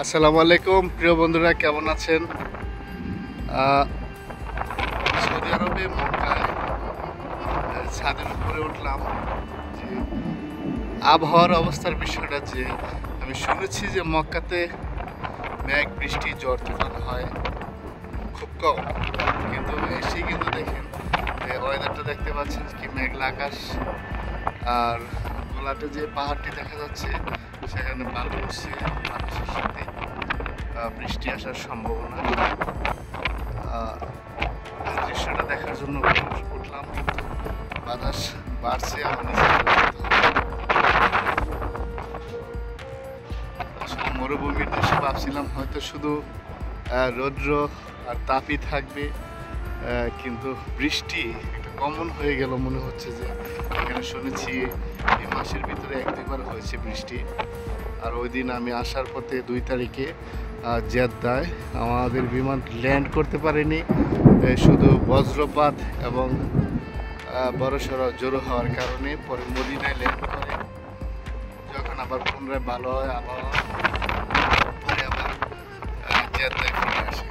আসসালামু আলাইকুম প্রিয় বন্ধুরা, কেমন আছেন? সৌদি আরবে মক্কায় ছাদের উপরে উঠলাম। যে আবহাওয়ার অবস্থার বিষয়টা, যে আমি শুনেছি যে মক্কাতে মেঘ বৃষ্টি ঝড় তুফান হয় খুব কম, কিন্তু এসে কিন্তু দেখেন ওয়েদারটা দেখতে পাচ্ছেন কি মেঘলা আকাশ, আর গোলাটে যে পাহাড়টি দেখা যাচ্ছে সেখানে বালু উঠছে, বাতাসের সাথে বৃষ্টি আসার সম্ভাবনা। দৃশ্যটা দেখার জন্য উঠলাম, কিন্তু বাতাস বাড়ছে, আমার নিচে আসলে মরুভূমির দেশে ভাবছিলাম হয়তো শুধু রৌদ্র আর তাপই থাকবে, কিন্তু বৃষ্টি একটা কমন হয়ে গেল মনে হচ্ছে। যে এখানে শুনেছি এই মাসের ভিতরে 1-2বার হয়েছে বৃষ্টি। আর ওই দিন আমি আসার পথে 2 তারিখে জেদ্দায় আমাদের বিমান ল্যান্ড করতে পারেনি, শুধু বজ্রপাত এবং বড়সড় জোরো হওয়ার কারণে। পরে মদিনায় ল্যান্ড করে, যখন আবার পুনরায় ভালো হয় আবহাওয়া, পরে আবার জেদ্দায় ফিরে আসে।